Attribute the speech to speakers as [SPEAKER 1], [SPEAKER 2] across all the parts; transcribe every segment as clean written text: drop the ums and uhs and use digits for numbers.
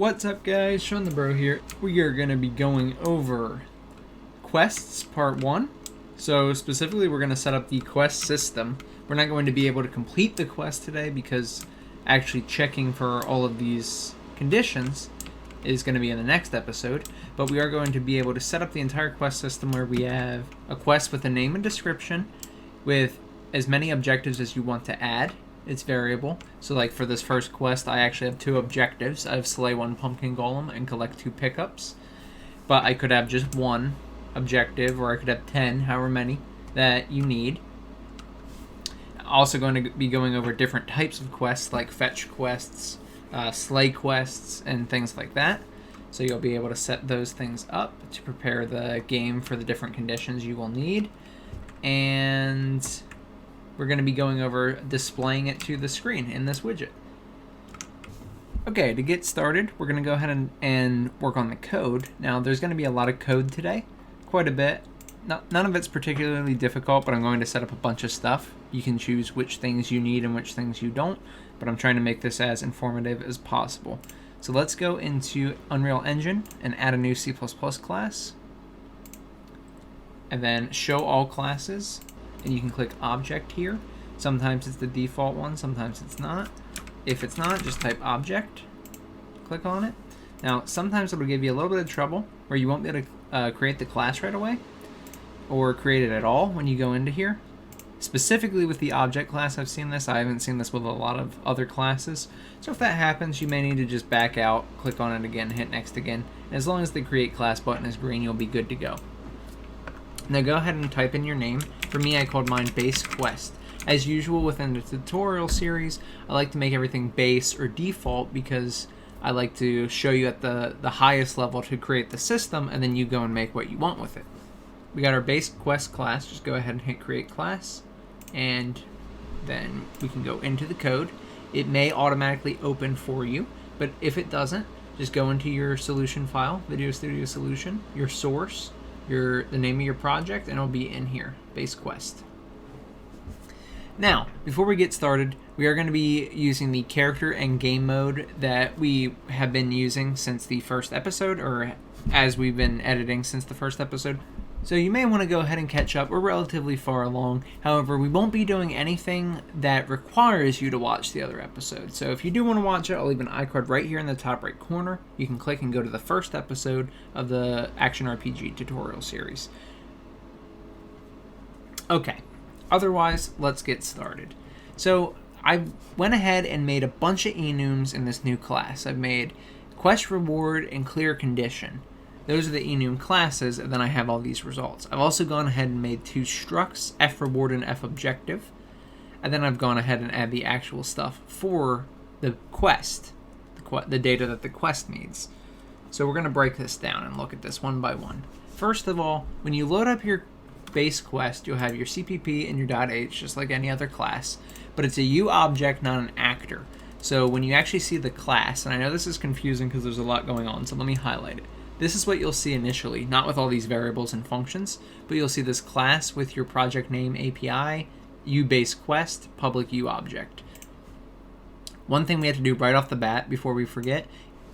[SPEAKER 1] What's up guys, Shawnthebro here. We are going to be going over quests part 1. So specifically we're going to set up the quest system. We're not going to be able to complete the quest today because actually checking for all of these conditions is going to be in the next episode. But we are going to be able to set up the entire quest system where we have a quest with a name and description with as many objectives as you want to add. It's variable. So like for this first quest, I actually have 2 objectives. I have slay 1 pumpkin golem and collect 2 pickups. But I could have just 1 objective, or I could have 10, however many that you need. Also going to be going over different types of quests, like fetch quests, slay quests, and things like that. So you'll be able to set those things up to prepare the game for the different conditions you will need. And we're going to be going over displaying it to the screen in this widget. Okay, to get started, we're going to go ahead and work on the code. Now, there's going to be a lot of code today, quite a bit. None of it's particularly difficult, but I'm going to set up a bunch of stuff. You can choose which things you need and which things you don't, but I'm trying to make this as informative as possible. So let's go into Unreal Engine and add a new C++ class. And then show all classes. And you can click object here. Sometimes it's the default one, sometimes it's not. If it's not, just type object, click on it. Now, sometimes it'll give you a little bit of trouble where you won't be able to create the class right away or create it at all when you go into here. Specifically with the object class, I've seen this. I haven't seen this with a lot of other classes. So if that happens, you may need to just back out, click on it again, hit next again. And as long as the create class button is green, you'll be good to go. Now go ahead and type in your name. For me, I called mine base quest. As usual within the tutorial series, I like to make everything base or default because I like to show you at the highest level to create the system, and then you go and make what you want with it. We got our base quest class. Just go ahead and hit create class, and then we can go into the code. It may automatically open for you, but if it doesn't, just go into your solution file, Video Studio Solution, your source, the name of your project, and it'll be in here, base quest. Now, before we get started, we are going to be using the character and game mode that we have been using since the first episode, or as we've been editing since the first episode. So you may want to go ahead and catch up. We're relatively far along. However, we won't be doing anything that requires you to watch the other episode. So if you do want to watch it, I'll leave an iCard right here in the top right corner. You can click and go to the first episode of the Action RPG tutorial series. Okay, otherwise, let's get started. So I went ahead and made a bunch of enums in this new class. I've made quest reward and clear condition. Those are the enum classes, and then I have all these results. I've also gone ahead and made 2 structs, F reward and F objective. And then I've gone ahead and add the actual stuff for the quest, the data that the quest needs. So we're going to break this down and look at this one by one. First of all, when you load up your base quest, you'll have your CPP and your .h, just like any other class. But it's a U object, not an actor. So when you actually see the class, and I know this is confusing because there's a lot going on, so let me highlight it. This is what you'll see initially, not with all these variables and functions, but you'll see this class with your project name API, U-base quest, public U object. One thing we have to do right off the bat before we forget,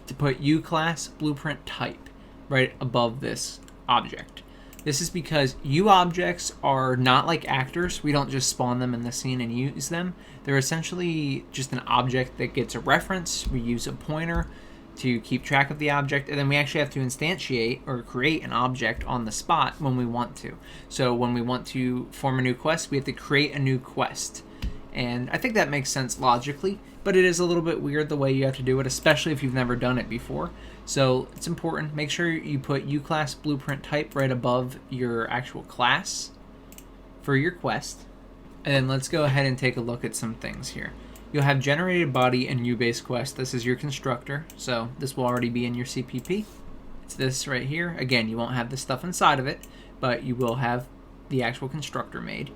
[SPEAKER 1] to put U class blueprint type right above this object. This is because U objects are not like actors. We don't just spawn them in the scene and use them. They're essentially just an object that gets a reference. We use a pointer to keep track of the object, and then we actually have to instantiate or create an object on the spot when we want to. So when we want to form a new quest, we have to create a new quest. And I think that makes sense logically, but it is a little bit weird the way you have to do it, especially if you've never done it before. So it's important. Make sure you put U-class blueprint type right above your actual class for your quest. And then let's go ahead and take a look at some things here. You'll have generated body and U-base quest. This is your constructor, so this will already be in your CPP. It's this right here. Again, you won't have the stuff inside of it, but you will have the actual constructor made.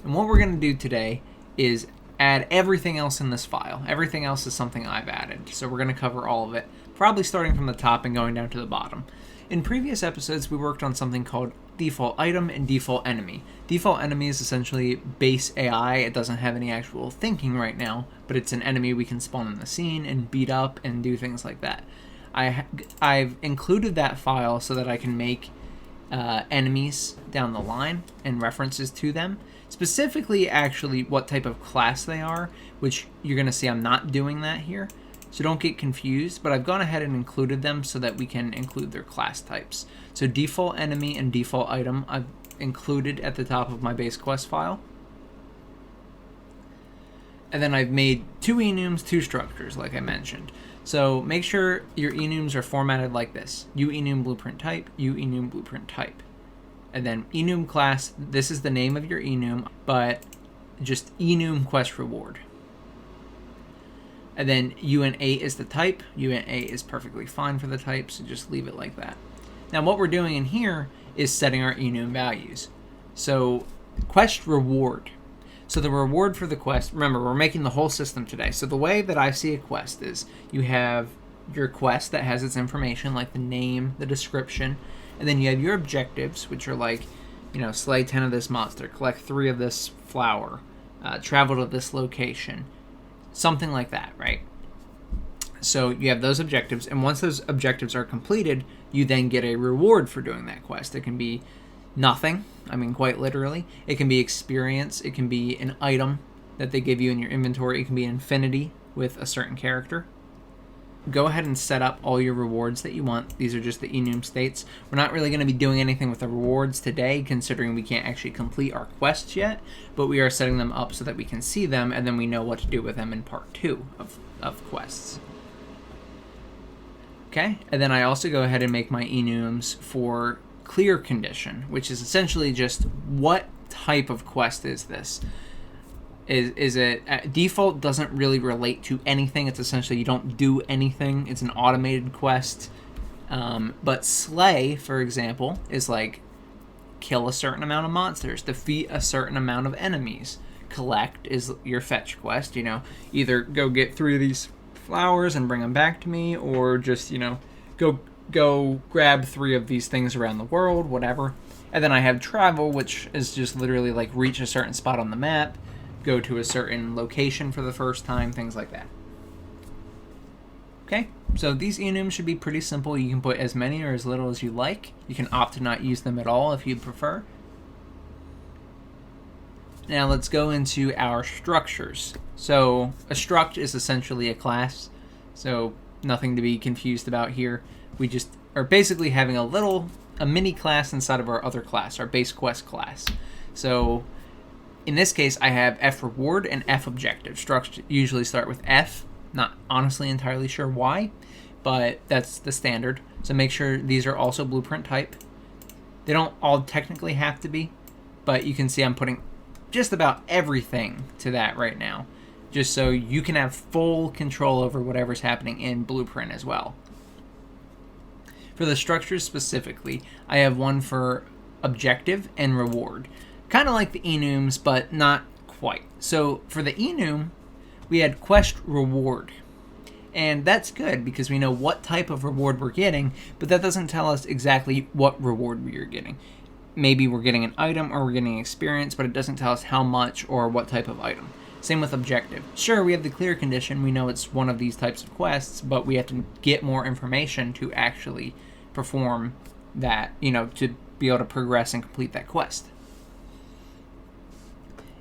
[SPEAKER 1] And what we're going to do today is add everything else in this file. Everything else is something I've added, so we're going to cover all of it, probably starting from the top and going down to the bottom. In previous episodes, we worked on something called default item and default enemy. Default enemy is essentially base AI. It doesn't have any actual thinking right now, but it's an enemy we can spawn in the scene and beat up and do things like that. I've included that file so that I can make enemies down the line and references to them. Specifically, actually, what type of class they are, which you're going to see I'm not doing that here. So don't get confused, but I've gone ahead and included them so that we can include their class types. So default enemy and default item I've included at the top of my base quest file. And then I've made 2 enums, 2 structures, like I mentioned. So make sure your enums are formatted like this. Enum blueprint type, enum blueprint type. And then enum class, this is the name of your enum, but just enum quest reward. And then UN8 is the type. UN8 is perfectly fine for the type, so just leave it like that. Now what we're doing in here is setting our enum values. So quest reward. So the reward for the quest, remember we're making the whole system today. So the way that I see a quest is you have your quest that has its information like the name, the description, and then you have your objectives, which are like, slay 10 of this monster, collect 3 of this flower, travel to this location, something like that, right? So you have those objectives, and once those objectives are completed, you then get a reward for doing that quest. It can be nothing, quite literally. It can be experience. It can be an item that they give you in your inventory. It can be infinity with a certain character. Go ahead and set up all your rewards that you want. These are just the enum states. We're not really going to be doing anything with the rewards today, considering we can't actually complete our quests yet, but we are setting them up so that we can see them, and then we know what to do with them in part 2 of quests. Okay, and then I also go ahead and make my enums for clear condition, which is essentially just what type of quest is this. Is it default doesn't really relate to anything. It's essentially you don't do anything. It's an automated quest. But slay, for example, is like kill a certain amount of monsters, defeat a certain amount of enemies. Collect is your fetch quest. Either go get 3 of these flowers and bring them back to me, or just go grab 3 of these things around the world, whatever. And then I have travel, which is just literally like reach a certain spot on the map, go to a certain location for the first time, things like that. Okay, so these enums should be pretty simple. You can put as many or as little as you like. You can opt to not use them at all if you prefer. Now let's go into our structures. So a struct is essentially a class, so nothing to be confused about here. We just are basically having a mini class inside of our other class, our base quest class. So in this case, I have F reward and F objective. Structs usually start with F. Not honestly entirely sure why, but that's the standard. So make sure these are also blueprint type. They don't all technically have to be, but you can see I'm putting just about everything to that right now, just so you can have full control over whatever's happening in blueprint as well. For the structures specifically, I have one for objective and reward. Kind of like the enums, but not quite. So for the enum, we had quest reward. And that's good because we know what type of reward we're getting, but that doesn't tell us exactly what reward we are getting. Maybe we're getting an item or we're getting experience, but it doesn't tell us how much or what type of item. Same with objective. Sure, we have the clear condition. We know it's one of these types of quests, but we have to get more information to actually perform that, to be able to progress and complete that quest.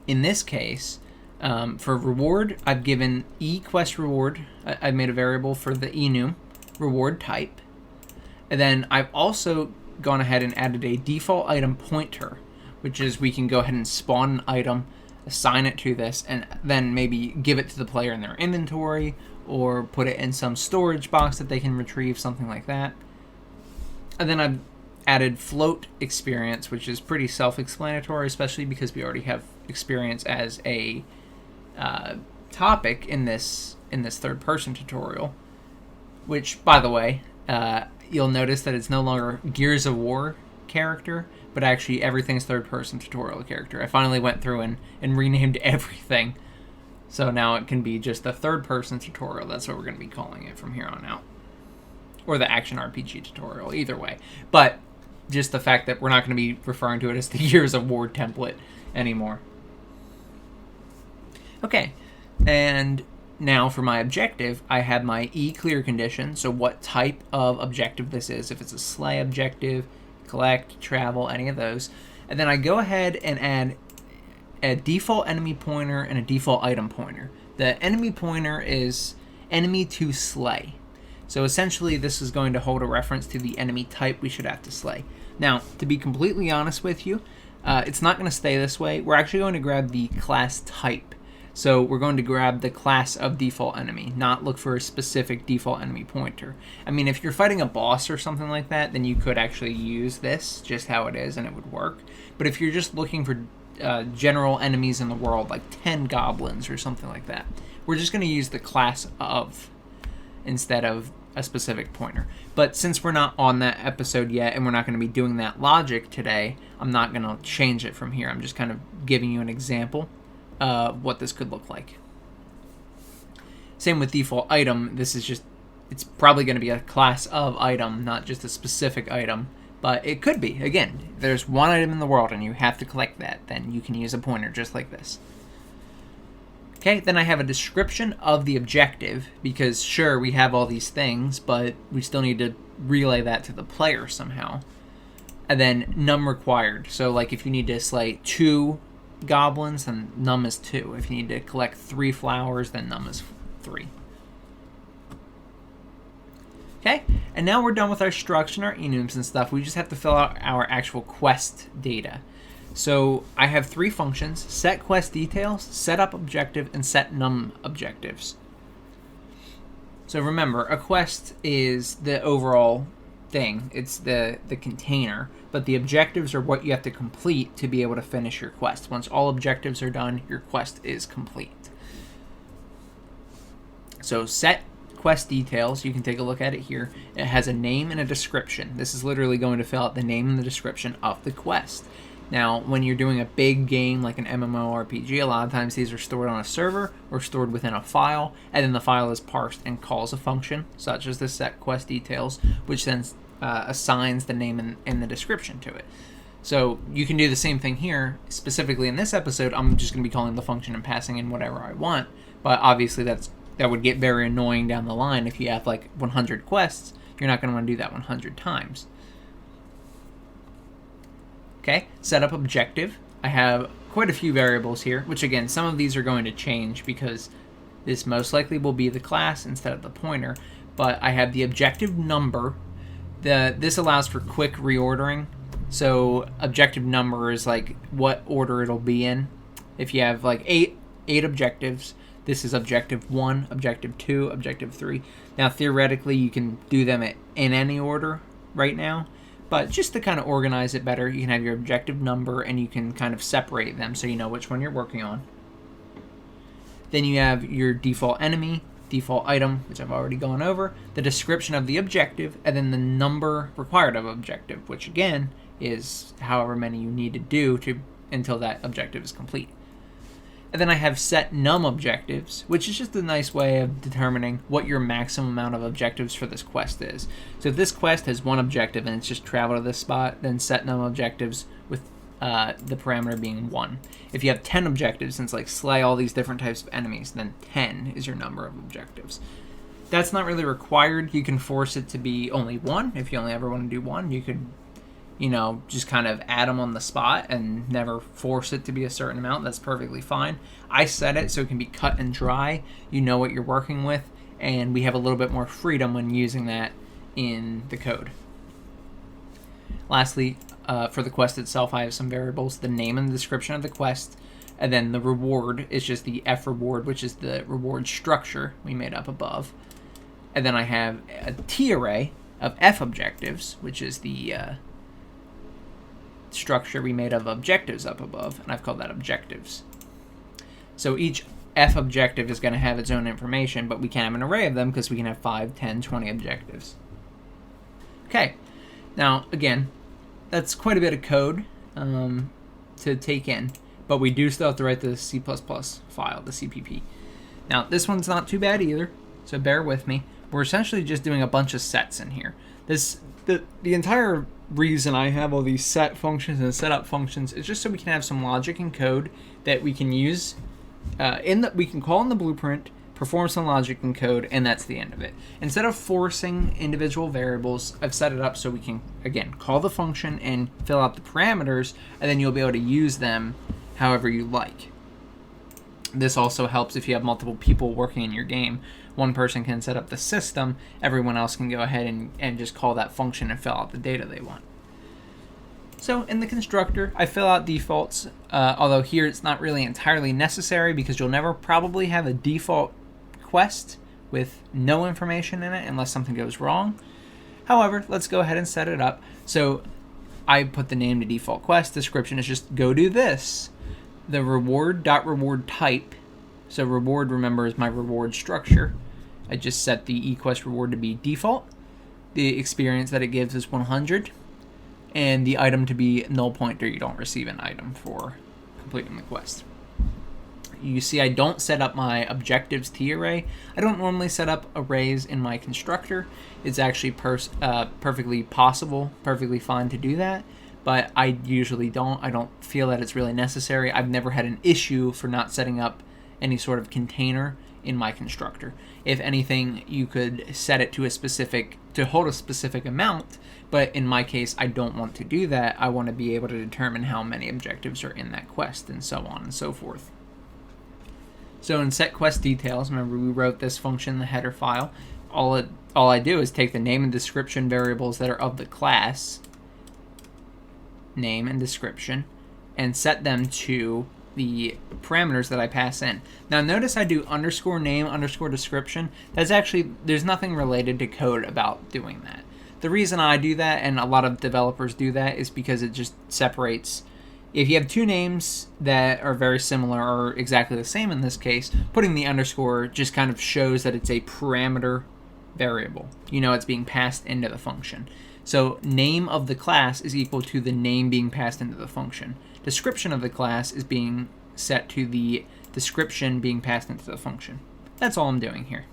[SPEAKER 1] In this case, for reward, I've given quest reward. I've made a variable for the enum reward type. And then I've also gone ahead and added a default item pointer, which is we can go ahead and spawn an item, assign it to this, and then maybe give it to the player in their inventory or put it in some storage box that they can retrieve, something like that. And then I've added float experience, which is pretty self-explanatory, especially because we already have experience as a topic in this third-person tutorial. Which, by the way, you'll notice that it's no longer Gears of War character, but actually everything's third-person tutorial character. I finally went through and renamed everything, so now it can be just the third-person tutorial. That's what we're going to be calling it from here on out. or the action RPG tutorial, either way. But just the fact that we're not going to be referring to it as the Years of War template anymore. Okay, and now for my objective, I have my E clear condition, so what type of objective this is, if it's a slay objective, collect, travel, any of those. And then I go ahead and add a default enemy pointer and a default item pointer. The enemy pointer is enemy to slay. So essentially this is going to hold a reference to the enemy type we should have to slay. Now, to be completely honest with you, it's not going to stay this way. We're actually going to grab the class type. So we're going to grab the class of default enemy, not look for a specific default enemy pointer. I mean, if you're fighting a boss or something like that, then you could actually use this just how it is and it would work. But if you're just looking for general enemies in the world, like 10 goblins or something like that, we're just going to use the class of instead of a specific pointer. But since we're not on that episode yet and we're not going to be doing that logic today, I'm not going to change it from here. I'm just kind of giving you an example what this could look like. Same with default item. This is just, it's probably going to be a class of item, not just a specific item, but it could be. Again, there's one item in the world and you have to collect that, then you can use a pointer just like this. Okay, then I have a description of the objective, because sure, we have all these things, but we still need to relay that to the player somehow. And then num required. So like if you need to slay 2 goblins, then num is 2. If you need to collect 3 flowers, then num is 3. Okay, and now we're done with our structs and our enums and stuff. We just have to fill out our actual quest data. So I have 3 functions: set quest details, set up objective, and set num objectives. So remember, a quest is the overall thing. It's the container, but the objectives are what you have to complete to be able to finish your quest. Once all objectives are done, your quest is complete. So set quest details, you can take a look at it here. It has a name and a description. This is literally going to fill out the name and the description of the quest. Now, when you're doing a big game like an MMORPG, a lot of times these are stored on a server or stored within a file, and then the file is parsed and calls a function, such as the set quest details, which then assigns the name and the description to it. So you can do the same thing here. Specifically in this episode, I'm just going to be calling the function and passing in whatever I want, but obviously that would get very annoying down the line. If you have like 100 quests, you're not going to want to do that 100 times. Okay, set up objective. I have quite a few variables here, which again, some of these are going to change because this most likely will be the class instead of the pointer, but I have the objective number. This allows for quick reordering. So objective number is like what order it'll be in. If you have like eight objectives, this is objective 1, objective 2, objective 3. Now theoretically you can do them in any order right now, but just to kind of organize it better, you can have your objective number and you can kind of separate them so you know which one you're working on. Then you have your default enemy, default item, which I've already gone over, the description of the objective, and then the number required of objective, which again is however many you need to do until that objective is complete. And then I have set num objectives, which is just a nice way of determining what your maximum amount of objectives for this quest is. So if this quest has 1 objective and it's just travel to this spot, then set num objectives with the parameter being 1. If you have 10 objectives, and it's like slay all these different types of enemies, then 10 is your number of objectives. That's not really required. You can force it to be only 1. If you only ever want to do 1, you could, just kind of add them on the spot and never force it to be a certain amount. That's perfectly fine. I set it so it can be cut and dry. You know what you're working with, and we have a little bit more freedom when using that in the code. Lastly, for the quest itself, I have some variables: the name and the description of the quest, and then the reward is just the F reward, which is the reward structure we made up above. And then I have a T array of F objectives, which is the structure we made of objectives up above, and I've called that objectives. So each F objective is going to have its own information, but we can have an array of them because we can have 5, 10, 20 objectives. Okay, now again, that's quite a bit of code to take in, but we do still have to write the C++ file, the CPP. Now this one's not too bad either, so bear with me. we're essentially just doing a bunch of sets in here. The entire reason I have all these set functions and setup functions is just so we can have some logic and code that we can use we can call in the blueprint, perform some logic and code, and that's the end of it. Instead of forcing individual variables, I've set it up so we can, again, call the function and fill out the parameters, and then you'll be able to use them however you like. This also helps if you have multiple people working in your game. One person can set up the system, everyone else can go ahead and just call that function and fill out the data they want. So in the constructor, I fill out defaults, although here it's not really entirely necessary because you'll never probably have a default quest with no information in it unless something goes wrong. However, let's go ahead and set it up. So I put the name to default quest, description is just go do this. The reward type, so reward, remember, is my reward structure. I just set the eQuest reward to be default. The experience that it gives is 100. And the item to be null pointer. You don't receive an item for completing the quest. You see I don't set up my objectives T array. I don't normally set up arrays in my constructor. It's actually perfectly possible, perfectly fine to do that, but I usually don't. I don't feel that it's really necessary. I've never had an issue for not setting up any sort of container in my constructor. If anything, you could set it to hold a specific amount, but in my case, I don't want to do that. I want to be able to determine how many objectives are in that quest, and so on and so forth. So in set quest details, remember we wrote this function in the header file. All I do is take the name and description variables that are of the class, name and description, and set them to the parameters that I pass in. Now notice I do underscore name underscore description. That's actually, there's nothing related to code about doing that. The reason I do that, and a lot of developers do that, is because it just separates. If you have two names that are very similar or exactly the same in this case, putting the underscore just kind of shows that it's a parameter variable. You know it's being passed into the function. So name of the class is equal to the name being passed into the function. Description of the class is being set to the description being passed into the function. That's all I'm doing here.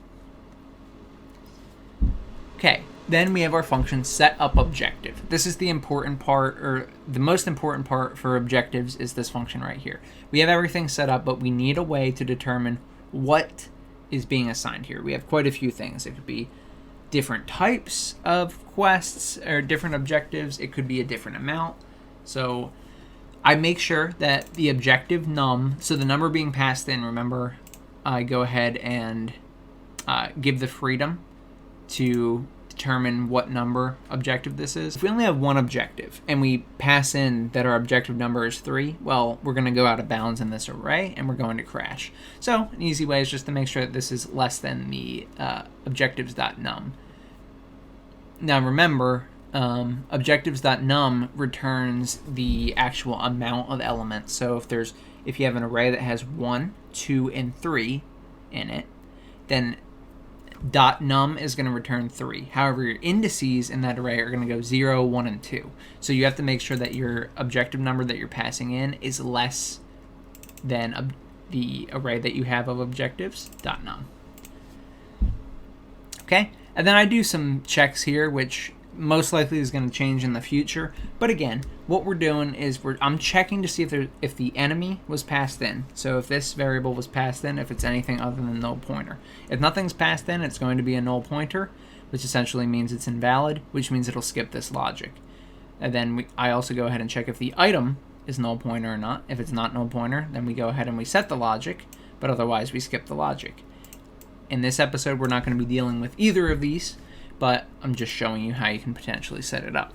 [SPEAKER 1] Okay, then we have our function set up objective. This is the important part, or the most important part for objectives is this function right here. We have everything set up, but we need a way to determine what is being assigned here. We have quite a few things. It could be different types of quests or different objectives. It could be a different amount. So I make sure that the objective num, so the number being passed in, remember, I go ahead and give the freedom to determine what number objective this is. If we only have one objective and we pass in that our objective number is 3, well, we're going to go out of bounds in this array and we're going to crash. So an easy way is just to make sure that this is less than the objectives.num. Now remember, objectives.num returns the actual amount of elements. So if you have an array that has 1, 2, and 3 in it, then .num is going to return 3. However, your indices in that array are going to go 0, 1, and 2. So you have to make sure that your objective number that you're passing in is less than the array that you have of objectives.num. Okay, and then I do some checks here, which most likely is going to change in the future. But again, what we're doing is I'm checking to see if the enemy was passed in. So if this variable was passed in, if it's anything other than null pointer. If nothing's passed in, it's going to be a null pointer, which essentially means it's invalid, which means it'll skip this logic. And then I also go ahead and check if the item is null pointer or not. If it's not null pointer, then we go ahead and we set the logic, but otherwise we skip the logic. In this episode, we're not going to be dealing with either of these, but I'm just showing you how you can potentially set it up.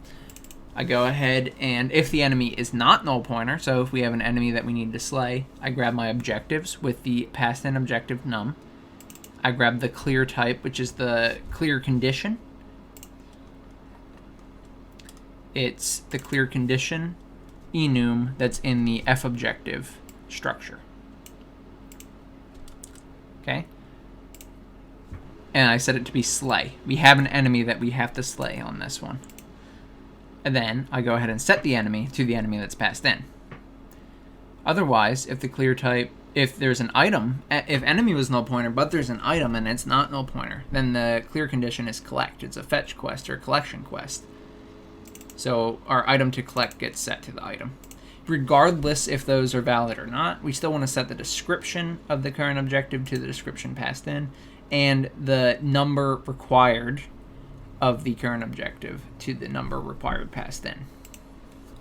[SPEAKER 1] I go ahead and if the enemy is not null pointer, so if we have an enemy that we need to slay, I grab my objectives with the passed in objective num. I grab the clear type, which is the clear condition. It's the clear condition enum that's in the f objective structure. Okay? And I set it to be slay. We have an enemy that we have to slay on this one. And then I go ahead and set the enemy to the enemy that's passed in. Otherwise, if the clear type If there's an item, if enemy was null pointer, but there's an item and it's not null pointer, then the clear condition is collect. It's a fetch quest or collection quest. So our item to collect gets set to the item. Regardless if those are valid or not, we still want to set the description of the current objective to the description passed in, and the number required of the current objective to the number required passed in.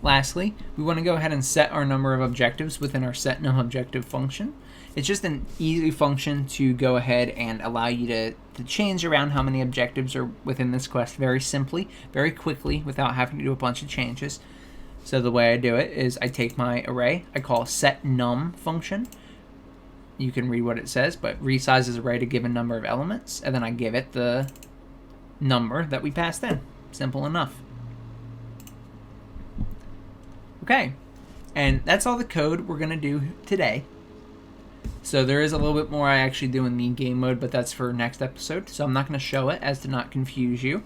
[SPEAKER 1] Lastly, we want to go ahead and set our number of objectives within our setNumObjective function. It's just an easy function to go ahead and allow you to change around how many objectives are within this quest very simply, very quickly, without having to do a bunch of changes. So the way I do it is I take my array, I call a setNum function. You can read what it says, but resizes array to given number of elements, and then I give it the number that we passed in. Simple enough. Okay, and that's all the code we're going to do today. So there is a little bit more I actually do in the game mode, but that's for next episode, so I'm not going to show it as to not confuse you.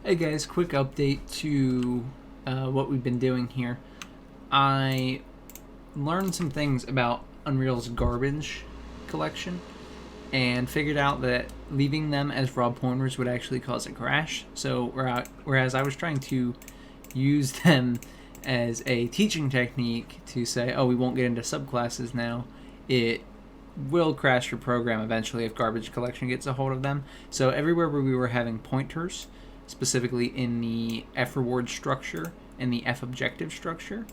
[SPEAKER 1] Hey guys, quick update to what we've been doing here. I learned some things about Unreal's garbage collection and figured out that leaving them as raw pointers would actually cause a crash. So whereas I was trying to use them as a teaching technique to say, oh, we won't get into subclasses now, it will crash your program eventually if garbage collection gets a hold of them. So everywhere where we were having pointers, specifically in the F reward structure and the F objective structure,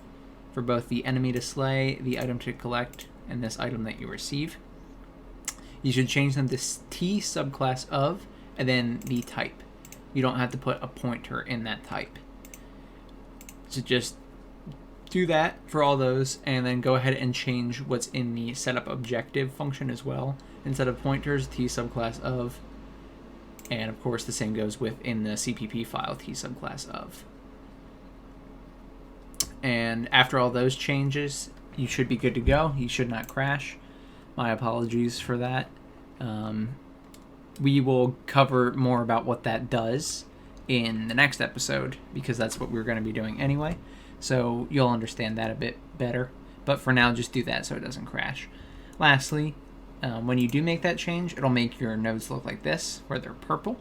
[SPEAKER 1] for both the enemy to slay, the item to collect, and this item that you receive, you should change them to T subclass of, and then the type. You don't have to put a pointer in that type. So just do that for all those, and then go ahead and change what's in the setup objective function as well. Instead of pointers, T subclass of, and of course the same goes within the CPP file, T subclass of. And after all those changes, you should be good to go. You should not crash. My apologies for that. We will cover more about what that does in the next episode, because that's what we're going to be doing anyway. So you'll understand that a bit better. But for now, just do that so it doesn't crash. Lastly, when you do make that change, it'll make your nodes look like this, where they're purple.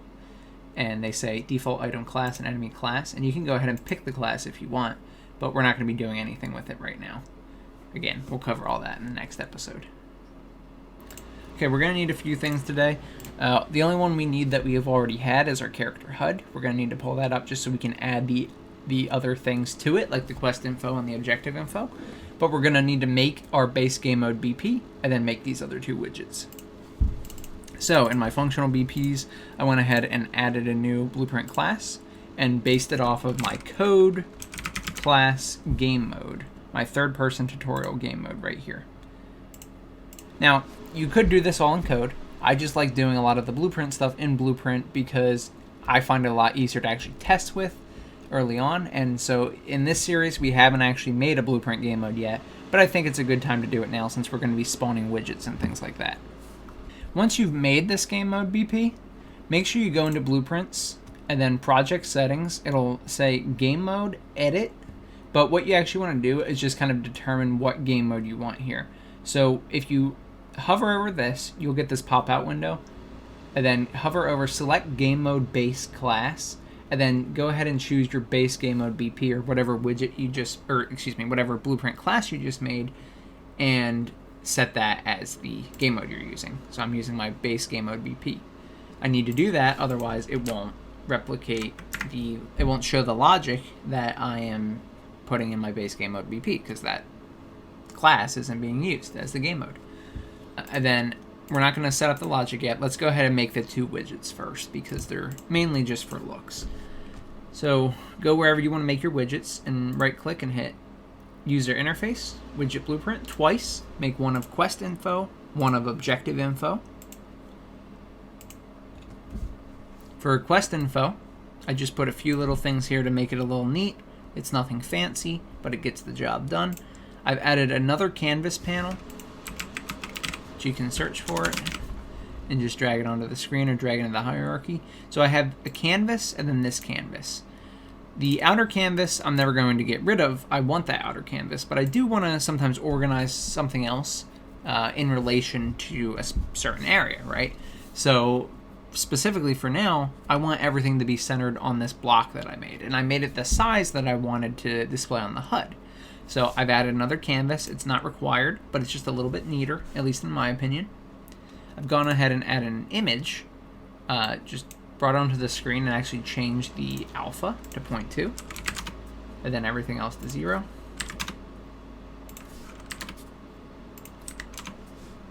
[SPEAKER 1] And they say default item class and enemy class. And you can go ahead and pick the class if you want, but we're not going to be doing anything with it right now. Again, we'll cover all that in the next episode. Okay, we're going to need a few things today. The only one we need that we have already had is our character HUD. We're going to need to pull that up just so we can add the other things to it, like the quest info and the objective info. But we're going to need to make our base game mode BP, and then make these other two widgets. So in my functional BPs, I went ahead and added a new blueprint class, and based it off of my code class game mode, my third-person tutorial game mode right here. Now, you could do this all in code. I just like doing a lot of the blueprint stuff in Blueprint because I find it a lot easier to actually test with early on. And so in this series, we haven't actually made a Blueprint game mode yet, but I think it's a good time to do it now since we're going to be spawning widgets and things like that. Once you've made this game mode BP, make sure you go into Blueprints and then Project Settings. It'll say Game Mode, Edit, but what you actually want to do is just kind of determine what game mode you want here. So if you hover over this, you'll get this pop-out window, and then hover over select game mode base class, and then go ahead and choose your base game mode BP or whatever widget you just, or excuse me, whatever blueprint class you just made, and set that as the game mode you're using. So I'm using my base game mode BP. I need to do that, otherwise it won't replicate it won't show the logic that I am putting in my base game mode BP, because that class isn't being used as the game mode. And then we're not going to set up the logic yet. Let's go ahead and make the two widgets first, because they're mainly just for looks. So go wherever you want to make your widgets and right click and hit user interface, widget blueprint twice. Make one of quest info, one of objective info. For quest info, I just put a few little things here to make it a little neat. It's nothing fancy, but it gets the job done. I've added another canvas panel, which you can search for it and just drag it onto the screen or drag it into the hierarchy. So I have a canvas and then this canvas. The outer canvas, I'm never going to get rid of. I want that outer canvas, but I do want to sometimes organize something else in relation to a certain area, right? So specifically for now, I want everything to be centered on this block that I made, and I made it the size that I wanted to display on the HUD. So I've added another canvas. It's not required, but it's just a little bit neater, at least in my opinion. I've gone ahead and added an image, just brought it onto the screen and actually changed the alpha to 0.2, and then everything else to 0.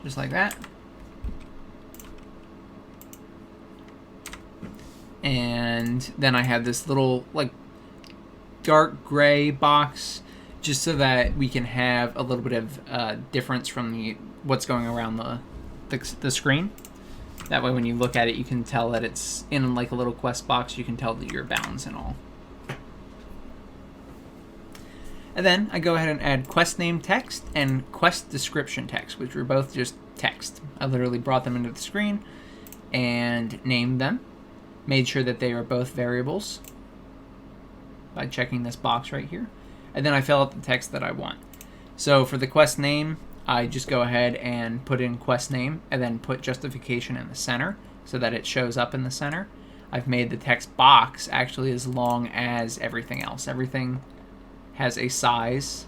[SPEAKER 1] Just like that. And then I have this little like dark gray box, just so that we can have a little bit of difference from what's going around the screen. That way when you look at it, you can tell that it's in like a little quest box. You can tell that your bounds and all. And then I go ahead and add quest name text and quest description text, which were both just text. I literally brought them into the screen and named them. Made sure that they are both variables by checking this box right here. And then I fill out the text that I want. So for the quest name, I just go ahead and put in quest name and then put justification in the center so that it shows up in the center. I've made the text box actually as long as everything else. Everything has a size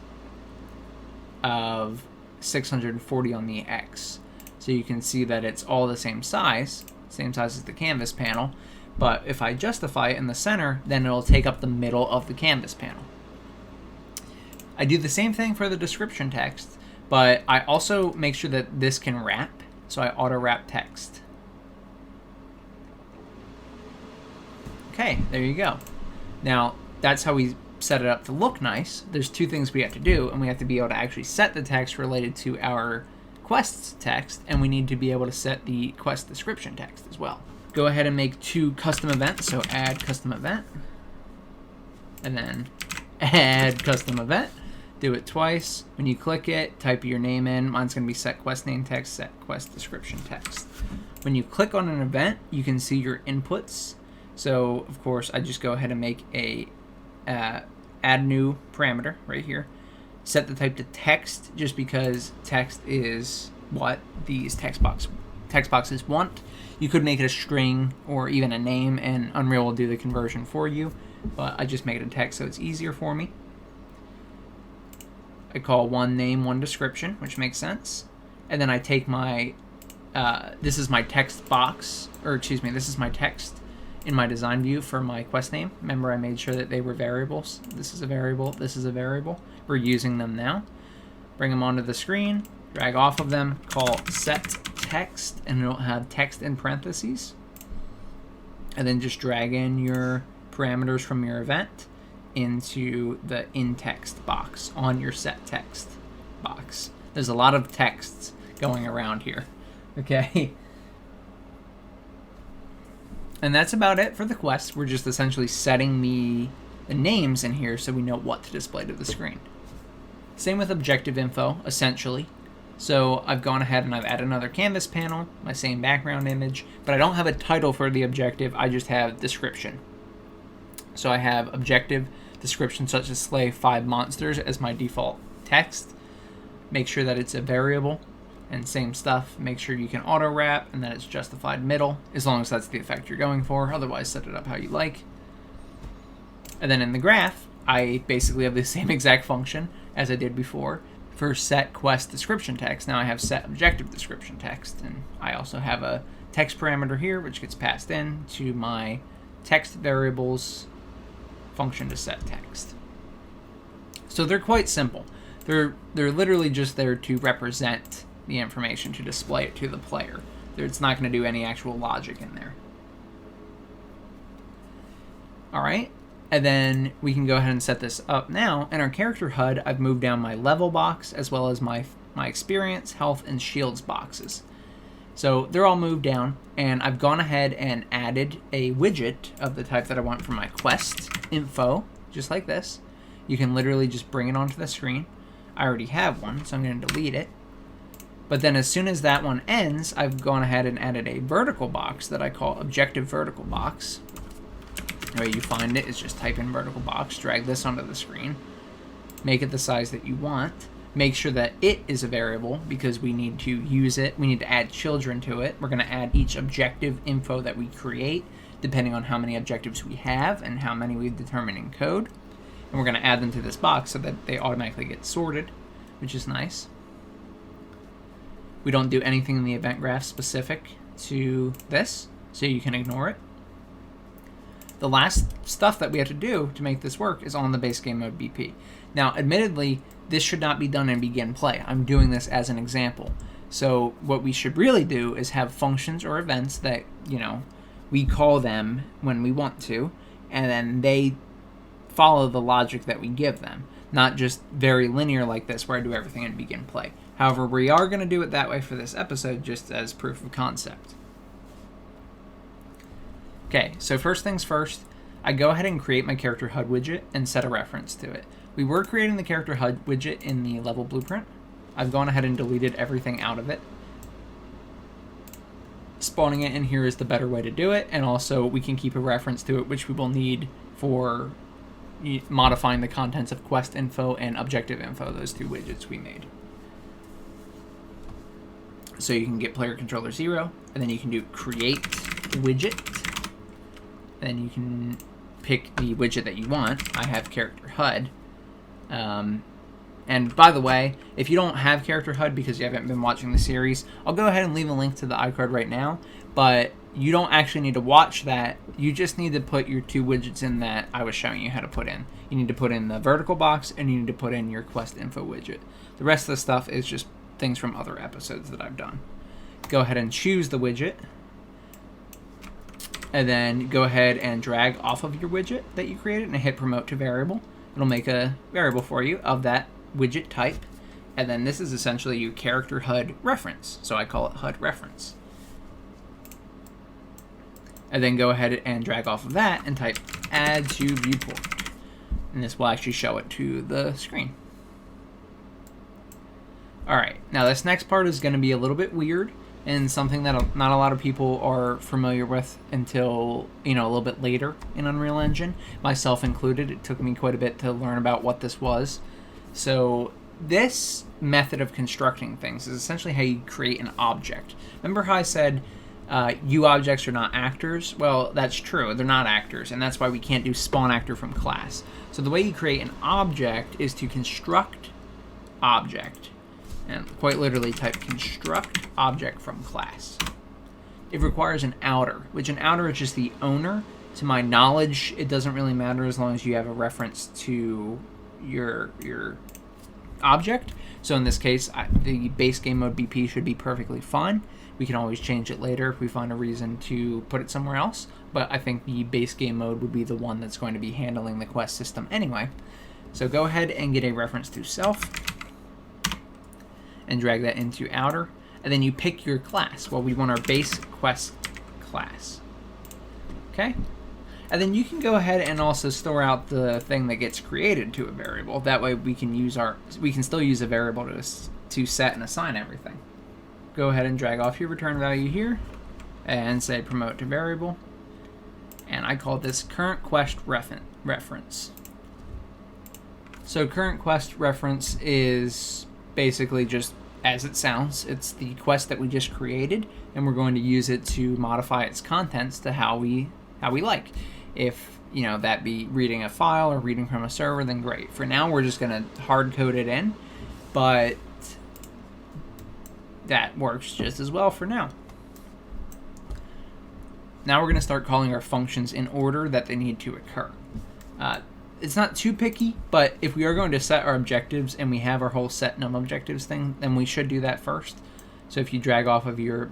[SPEAKER 1] of 640 on the X. So you can see that it's all the same size as the canvas panel. But if I justify it in the center, then it'll take up the middle of the canvas panel. I do the same thing for the description text, but I also make sure that this can wrap, so I auto wrap text. Okay, there you go. Now, that's how we set it up to look nice. There's two things we have to do, and we have to be able to actually set the text related to our quest's text, and we need to be able to set the quest description text as well. Go ahead and make 2 custom events, so add custom event, and then add custom event. Do it twice. When you click it, type your name in. Mine's going to be set quest name text, set quest description text. When you click on an event, you can see your inputs. So, of course, I just go ahead and make a add new parameter right here. Set the type to text, just because text is what these text boxes want. You could make it a string or even a name, and Unreal will do the conversion for you. But I just make it a text so it's easier for me. I call one name, one description, which makes sense. And then I take my, this is my text box, or excuse me, this is my text in my design view for my quest name. Remember, I made sure that they were variables. This is a variable, this is a variable. We're using them now. Bring them onto the screen, drag off of them, call set text, and it'll have text in parentheses. And then just drag in your parameters from your event into the in-text box on your set text box. There's a lot of texts going around here. Okay. And that's about it for the quest. We're just essentially setting the names in here so we know what to display to the screen. Same with objective info, essentially. So I've gone ahead and I've added another canvas panel, my same background image, but I don't have a title for the objective, I just have description. So I have objective description such as slay 5 monsters as my default text. Make sure that it's a variable, and same stuff, make sure you can auto wrap and that it's justified middle, as long as that's the effect you're going for, otherwise set it up how you like. And then in the graph, I basically have the same exact function as I did before. For set quest description text, now I have set objective description text, and I also have a text parameter here which gets passed in to my text variables function to set text. So they're quite simple. They're literally just there to represent the information, to display it to the player. It's not going to do any actual logic in there. Alright, and then we can go ahead and set this up now. In our character HUD, I've moved down my level box as well as my experience, health, and shields boxes. So they're all moved down, and I've gone ahead and added a widget of the type that I want for my quest info, just like this. You can literally just bring it onto the screen. I already have one, so I'm going to delete it. But then as soon as that one ends, I've gone ahead and added a vertical box that I call objective vertical box. The way you find it is just type in vertical box, drag this onto the screen, make it the size that you want, make sure that it is a variable because we need to use it, we need to add children to it. We're going to add each objective info that we create depending on how many objectives we have and how many we've determined in code. And we're going to add them to this box so that they automatically get sorted, which is nice. We don't do anything in the event graph specific to this, so you can ignore it. The last stuff that we have to do to make this work is on the base game mode BP. Now, admittedly, this should not be done in begin play. I'm doing this as an example. So what we should really do is have functions or events that, we call them when we want to, and then they follow the logic that we give them. Not just very linear like this where I do everything in begin play. However, we are going to do it that way for this episode just as proof of concept. Okay, so first things first, I go ahead and create my character HUD widget and set a reference to it. We were creating the character HUD widget in the level blueprint. I've gone ahead and deleted everything out of it. Spawning it in here is the better way to do it, and also we can keep a reference to it, which we will need for modifying the contents of quest info and objective info, those two widgets we made. So you can get player controller 0, and then you can do create widget. Then you can pick the widget that you want. I have character HUD. And by the way, if you don't have character HUD because you haven't been watching the series, I'll go ahead and leave a link to the iCard right now. But you don't actually need to watch that. You just need to put your two widgets in that I was showing you how to put in. You need to put in the vertical box, and you need to put in your quest info widget. The rest of the stuff is just things from other episodes that I've done. Go ahead and choose the widget. And then go ahead and drag off of your widget that you created and hit promote to variable. It'll make a variable for you of that widget type. And then this is essentially your character HUD reference. So I call it HUD reference. And then go ahead and drag off of that and type add to viewport. And this will actually show it to the screen. Alright, now this next part is going to be a little bit weird and something that not a lot of people are familiar with until, a little bit later in Unreal Engine, myself included. It took me quite a bit to learn about what this was. So this method of constructing things is essentially how you create an object. Remember how I said you objects are not actors? Well, that's true. They're not actors, and that's why we can't do spawn actor from class. So the way you create an object is to construct object. And quite literally type construct object from class. It requires an outer, which an outer is just the owner. To my knowledge, it doesn't really matter as long as you have a reference to your object. So in this case, the base game mode BP should be perfectly fine. We can always change it later if we find a reason to put it somewhere else. But I think the base game mode would be the one that's going to be handling the quest system anyway. So go ahead and get a reference to self. And drag that into outer, and then you pick your class. Well, we want our base quest class. Okay? And then you can go ahead and also store out the thing that gets created to a variable. That way we can still use a variable to set and assign everything. Go ahead and drag off your return value here and say promote to variable. And I call this current quest reference. So current quest reference is basically just as it sounds. It's the quest that we just created, and we're going to use it to modify its contents to how we like. If that be reading a file or reading from a server, then great. For now, we're just going to hard code it in, but that works just as well for now. Now we're going to start calling our functions in order that they need to occur. It's not too picky, but if we are going to set our objectives and we have our whole set num objectives thing, then we should do that first. So if you drag off of your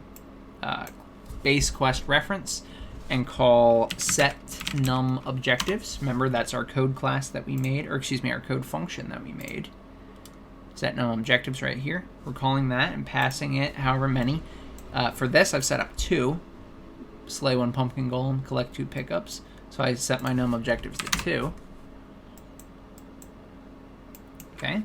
[SPEAKER 1] base quest reference and call set num objectives, remember that's our code class that we made, or excuse me, our code function that we made. Set num objectives right here. We're calling that and passing it however many. For this, I've set up 2. Slay 1 pumpkin golem, collect 2 pickups. So I set my num objectives to 2. Okay,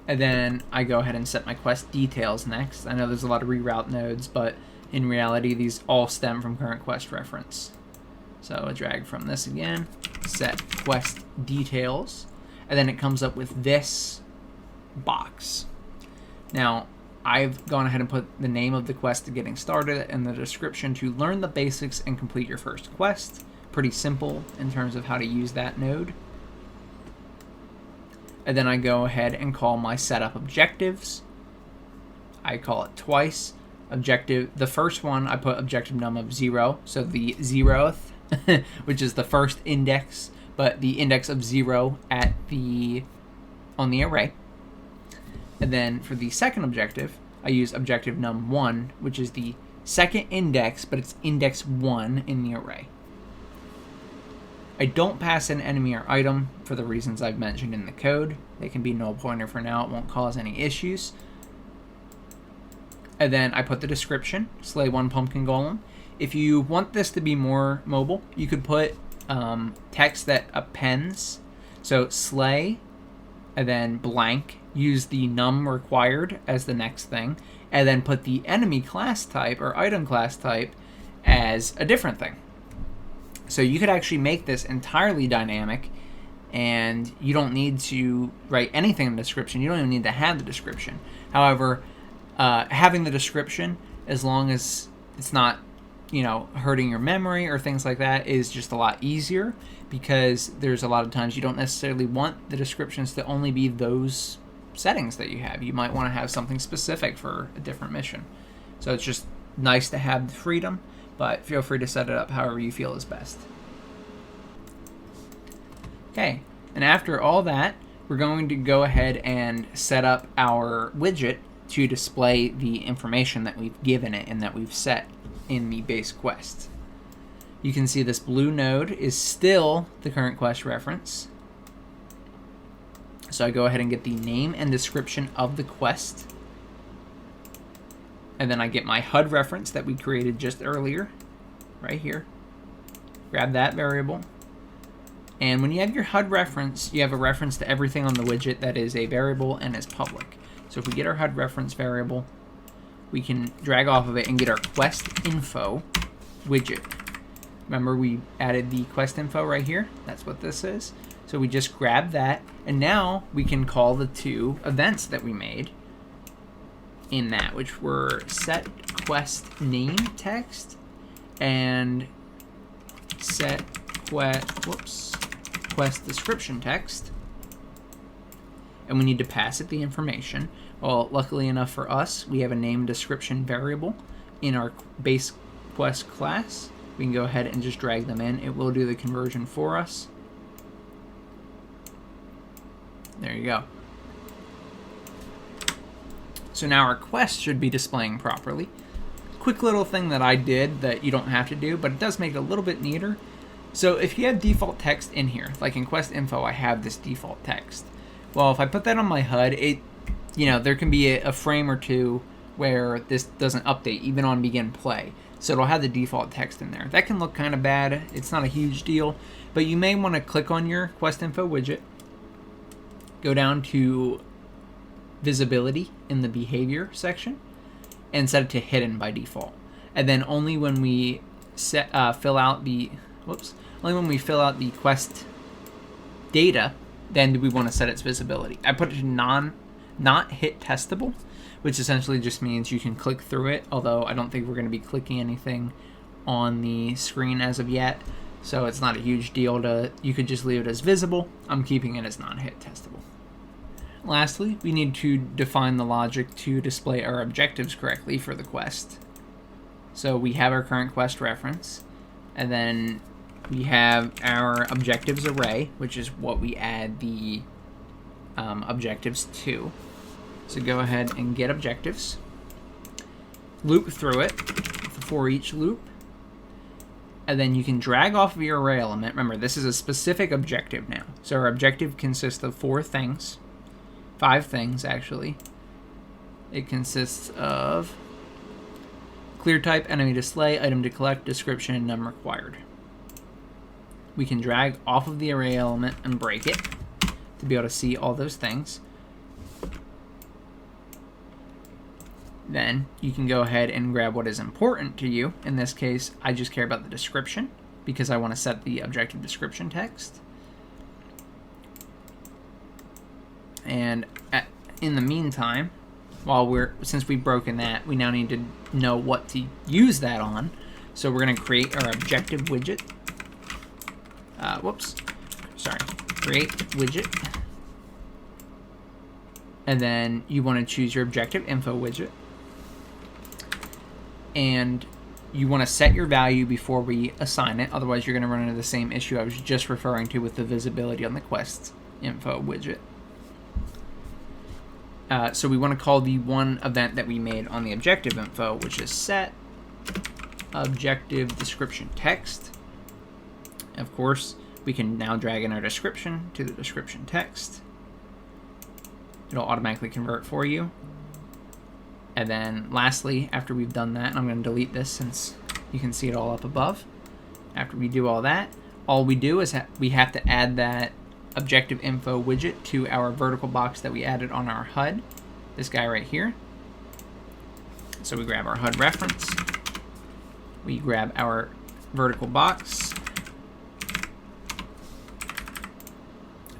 [SPEAKER 1] and then I go ahead and set my quest details next. I know there's a lot of reroute nodes, but in reality, these all stem from current quest reference. So I drag from this again, set quest details, and then it comes up with this box. Now, I've gone ahead and put the name of the quest to getting started and the description to learn the basics and complete your first quest. Pretty simple in terms of how to use that node. And then I go ahead and call my setup objectives. I call it twice. The first one I put objective num of 0, so the 0th, which is the first index, but the index of 0 on the array. And then for the second objective, I use objective num 1, which is the second index, but it's index 1 in the array. I don't pass an enemy or item for the reasons I've mentioned in the code. They can be null pointer for now. It won't cause any issues. And then I put the description, slay 1 pumpkin golem. If you want this to be more mobile, you could put text that appends. So slay, and then blank, use the num required as the next thing, and then put the enemy class type or item class type as a different thing. So you could actually make this entirely dynamic, and you don't need to write anything in the description. You don't even need to have the description. However, having the description, as long as it's not, hurting your memory or things like that, is just a lot easier, because there's a lot of times you don't necessarily want the descriptions to only be those settings that you have. You might want to have something specific for a different mission. So it's just nice to have the freedom, but feel free to set it up however you feel is best. Okay, and after all that, we're going to go ahead and set up our widget to display the information that we've given it and that we've set in the base quest. You can see this blue node is still the current quest reference. So I go ahead and get the name and description of the quest. And then I get my HUD reference that we created just earlier, right here. Grab that variable. And when you have your HUD reference, you have a reference to everything on the widget that is a variable and is public. So if we get our HUD reference variable, we can drag off of it and get our quest info widget. Remember, we added the quest info right here. That's what this is. So we just grab that, and now we can call the two events that we made in that, which were set quest name text and set quest description text. And we need to pass it the information. Well, luckily enough for us, we have a name description variable in our base quest class. We can go ahead and just drag them in. It will do the conversion for us. There you go. So now our quest should be displaying properly. Quick little thing that I did that you don't have to do, but it does make it a little bit neater. So if you have default text in here, like in quest info, I have this default text. Well, if I put that on my HUD, there can be a frame or two where this doesn't update, even on begin play. So it'll have the default text in there. That can look kind of bad. It's not a huge deal, but you may want to click on your quest info widget, go down to visibility in the behavior section, and set it to hidden by default. And then only when we fill out the quest data, then do we want to set its visibility. I put it to not hit testable, which essentially just means you can click through it, although I don't think we're going to be clicking anything on the screen as of yet, so it's not a huge deal. You could just leave it as visible. I'm keeping it as not-hit testable. Lastly, we need to define the logic to display our objectives correctly for the quest. So we have our current quest reference, and then we have our objectives array, which is what we add the objectives to. So go ahead and get objectives, loop through it for each loop, and then you can drag off of your array element. Remember, this is a specific objective now. So our objective consists of 5 things actually. It consists of clear type, enemy to slay, item to collect, description, and num required. We can drag off of the array element and break it to be able to see all those things. Then you can go ahead and grab what is important to you. In this case, I just care about the description because I want to set the objective description text. And in the meantime, since we've broken that, we now need to know what to use that on. So we're going to create our objective widget. Create widget. And then you want to choose your objective info widget. And you want to set your value before we assign it. Otherwise, you're going to run into the same issue I was just referring to with the visibility on the quest info widget. So we want to call the one event that we made on the objective info, which is set objective description text. Of course, we can now drag in our description to the description text. It'll automatically convert for you. And then lastly, after we've done that, and I'm going to delete this since you can see it all up above. After we do all that, all we do is we have to add that objective info widget to our vertical box that we added on our HUD. This guy right here. So we grab our HUD reference. We grab our vertical box.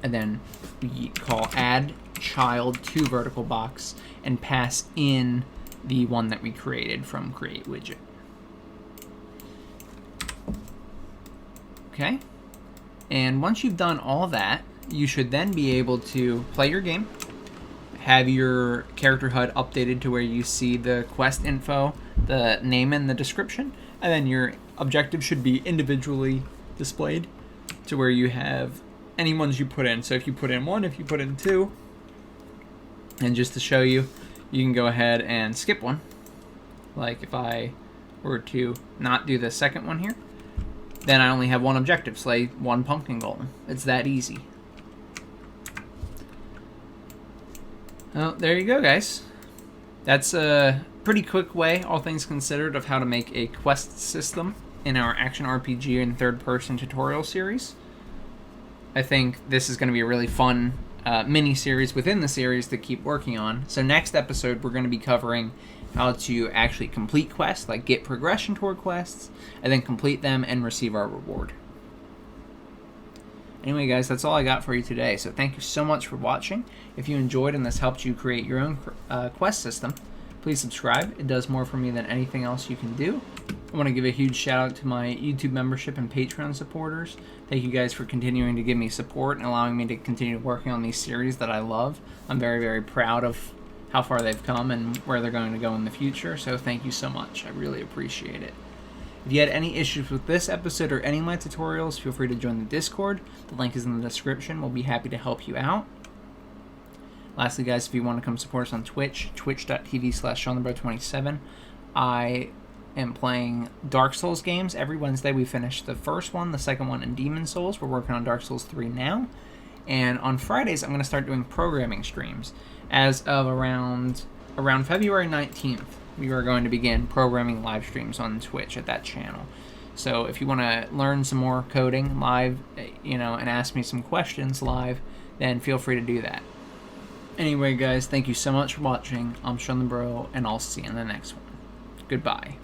[SPEAKER 1] And then we call add child to vertical box and pass in the one that we created from create widget. Okay. And once you've done all that, you should then be able to play your game, have your character HUD updated to where you see the quest info, the name and the description, and then your objective should be individually displayed to where you have any ones you put in. So if you put in 1, if you put in 2, and just to show you, you can go ahead and skip one. Like if I were to not do the second one here, then I only have one objective, slay 1 pumpkin golem. It's that easy. Well, there you go, guys. That's a pretty quick way, all things considered, of how to make a quest system in our action RPG and third-person tutorial series. I think this is going to be a really fun mini-series within the series to keep working on. So next episode, we're going to be covering how to actually complete quests, like get progression toward quests, and then complete them and receive our reward. Anyway, guys, that's all I got for you today. So thank you so much for watching. If you enjoyed and this helped you create your own quest system, please subscribe. It does more for me than anything else you can do. I want to give a huge shout out to my YouTube membership and Patreon supporters. Thank you guys for continuing to give me support and allowing me to continue working on these series that I love. I'm very, very proud of how far they've come and where they're going to go in the future. So thank you so much. I really appreciate it. If you had any issues with this episode or any of my tutorials, feel free to join the Discord. The link is in the description. We'll be happy to help you out. Lastly, guys, if you want to come support us on Twitch, twitch.tv/Shawnthebro27. I am playing Dark Souls games. Every Wednesday we finish the first one, the second one, and Demon Souls. We're working on Dark Souls 3 now. And on Fridays, I'm going to start doing programming streams. As of around February 19th, we are going to begin programming live streams on Twitch at that channel. So if you want to learn some more coding live, and ask me some questions live, then feel free to do that. Anyway, guys, thank you so much for watching. I'm Shawnthebro, and I'll see you in the next one. Goodbye.